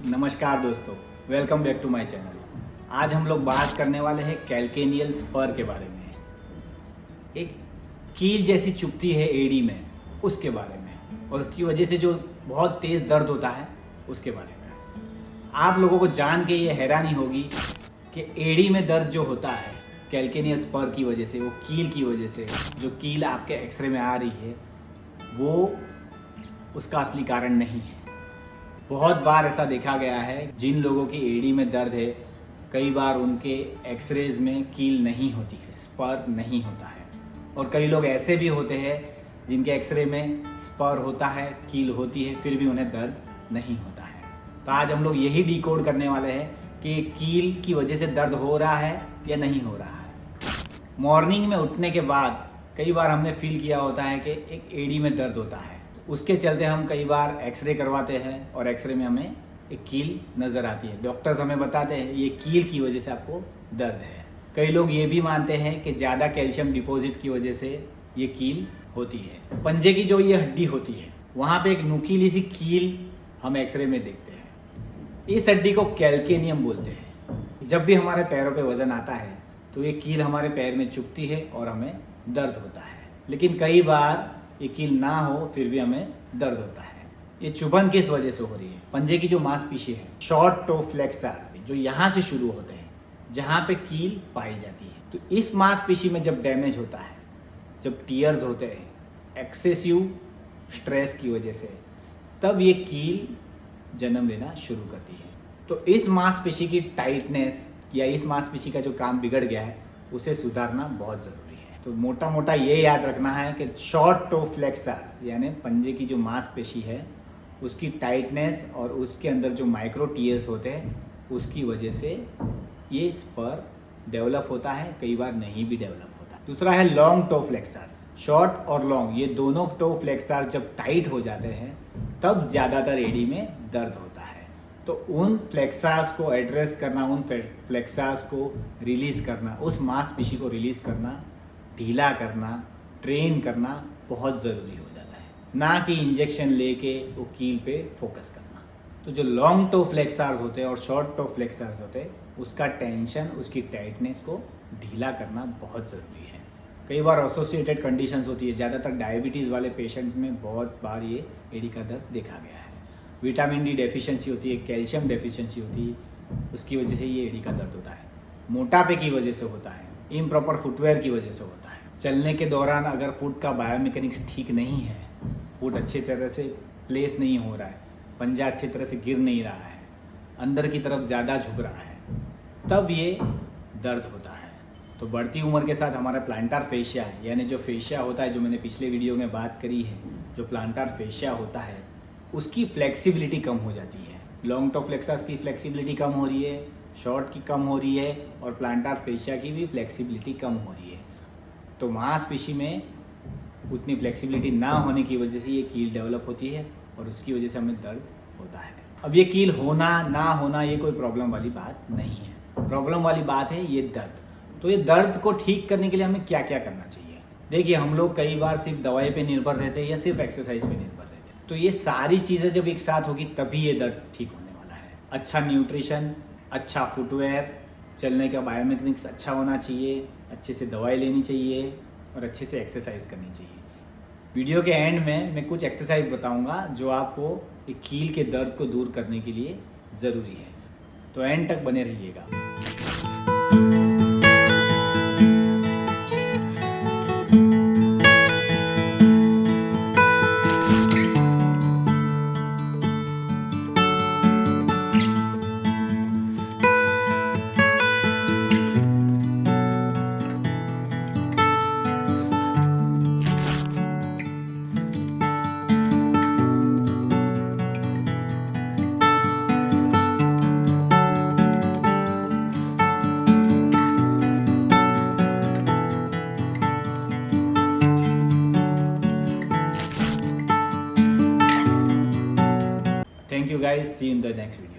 नमस्कार दोस्तों, welcome back to my channel. आज हम लोग बात करने वाले हैं कैल्केनियल स्पर के बारे में। एक कील जैसी चुभती है एड़ी में, उसके बारे में, और उसकी वजह से जो बहुत तेज़ दर्द होता है उसके बारे में। आप लोगों को जान के ये हैरानी होगी कि एड़ी में दर्द जो होता है कैल्केनियल स्पर की वजह से, वो कील की वजह से, जो कील आपके एक्सरे में आ रही है वो उसका असली कारण नहीं है। बहुत बार ऐसा देखा गया है, जिन लोगों की एड़ी में दर्द है कई बार उनके एक्सरेज में कील नहीं होती है, स्पर नहीं होता है। और कई लोग ऐसे भी होते हैं जिनके एक्सरे में स्पर होता है, कील होती है, फिर भी उन्हें दर्द नहीं होता है। तो आज हम लोग यही डिकोड करने वाले हैं कि कील की वजह से दर्द हो रहा है या नहीं हो रहा है। मॉर्निंग में उठने के बाद कई बार हमने फील किया होता है कि एक एड़ी में दर्द होता है, उसके चलते हम कई बार एक्सरे करवाते हैं और एक्सरे में हमें एक कील नज़र आती है। डॉक्टर्स हमें बताते हैं ये कील की वजह से आपको दर्द है। कई लोग ये भी मानते हैं कि ज़्यादा कैल्शियम डिपॉजिट की वजह से ये कील होती है। पंजे की जो ये हड्डी होती है वहाँ पे एक नुकीली सी कील हम एक्सरे में देखते हैं। इस हड्डी को कैल्केनियम बोलते हैं। जब भी हमारे पैरों पे वज़न आता है तो ये कील हमारे पैर में चुभती है और हमें दर्द होता है। लेकिन कई बार ये कील ना हो फिर भी हमें दर्द होता है। ये चुभन किस वजह से हो रही है? पंजे की जो मांसपेशी है, शॉर्ट टो फ्लेक्सर्स, जो यहाँ से शुरू होते हैं, जहाँ पे कील पाई जाती है, तो इस मांसपेशी में जब डैमेज होता है, जब टीयर्स होते हैं एक्सेसिव स्ट्रेस की वजह से, तब ये कील जन्म लेना शुरू करती है। तो इस मांसपेशी की टाइटनेस या इस मांसपेशी का जो काम बिगड़ गया है उसे सुधारना बहुत ज़रूरी है। तो मोटा मोटा ये याद रखना है कि शॉर्ट टो फ्लेक्सर्स यानी पंजे की जो मांसपेशी है उसकी टाइटनेस और उसके अंदर जो माइक्रो टीयर्स होते हैं उसकी वजह से ये स्पर डेवलप होता है, कई बार नहीं भी डेवलप होता। दूसरा है लॉन्ग टो फ्लेक्सर्स। शॉर्ट और लॉन्ग ये दोनों टो फ्लेक्सर्स जब टाइट हो जाते हैं तब ज़्यादातर एड़ी में दर्द होता है। तो उन फ्लेक्सर्स को एड्रेस करना, उन फ्लेक्सर्स को रिलीज़ करना, उस मांसपेशी को रिलीज़ करना, ढीला करना, ट्रेन करना बहुत ज़रूरी हो जाता है, ना कि इंजेक्शन लेके वो कील पे फोकस करना। तो जो लॉन्ग टो फ्लेक्सर्स होते हैं और शॉर्ट टो फ्लेक्सर्स होते हैं उसका टेंशन, उसकी टाइटनेस को ढीला करना बहुत ज़रूरी है। कई बार एसोसिएटेड कंडीशंस होती है, ज़्यादातर डायबिटीज़ वाले पेशेंट्स में बहुत बार ये एड़ी का दर्द देखा गया है। विटामिन डी डेफिशिएंसी होती है, कैल्शियम डेफिशिएंसी होती है, उसकी वजह से ये एड़ी का दर्द होता है। मोटापे की वजह से होता है, इम्प्रॉपर फुटवेयर की वजह से होता है। चलने के दौरान अगर फुट का बायोमेकेनिक्स ठीक नहीं है, फुट अच्छी तरह से प्लेस नहीं हो रहा है, पंजा अच्छी तरह से गिर नहीं रहा है, अंदर की तरफ ज़्यादा झुक रहा है, तब ये दर्द होता है। तो बढ़ती उम्र के साथ हमारा प्लांटार फेशिया है, यानी जो फेशिया होता है, जो मैंने पिछले वीडियो में बात करी है, जो प्लांटार फेशिया होता है उसकी फ्लेक्सिबिलिटी कम हो जाती है। लॉन्ग टो फ्लेक्सर्स की फ्लेक्सिबिलिटी कम हो रही है, शॉर्ट की कम हो रही है, और प्लांटार फेशिया की भी फ्लेक्सिबिलिटी कम हो रही है। तो मांसपेशी में उतनी फ्लेक्सिबिलिटी ना होने की वजह से ये कील डेवलप होती है और उसकी वजह से हमें दर्द होता है। अब ये कील होना ना होना ये कोई प्रॉब्लम वाली बात नहीं है। प्रॉब्लम वाली बात है ये दर्द। तो ये दर्द को ठीक करने के लिए हमें क्या क्या करना चाहिए? देखिए, हम लोग कई बार सिर्फ दवाई पे निर्भर रहते हैं या सिर्फ एक्सरसाइज पे निर्भर रहते हैं। तो ये सारी चीज़ें जब एक साथ होगी तभी ये दर्द ठीक होने वाला है। अच्छा न्यूट्रिशन, अच्छा फुटवेयर, चलने का बायोमेकेनिक्स अच्छा होना चाहिए, अच्छे से दवाई लेनी चाहिए और अच्छे से एक्सरसाइज करनी चाहिए। वीडियो के एंड में मैं कुछ एक्सरसाइज बताऊंगा जो आपको एक कील के दर्द को दूर करने के लिए ज़रूरी है। तो एंड तक बने रहिएगा। Thank you guys. See you in the next video.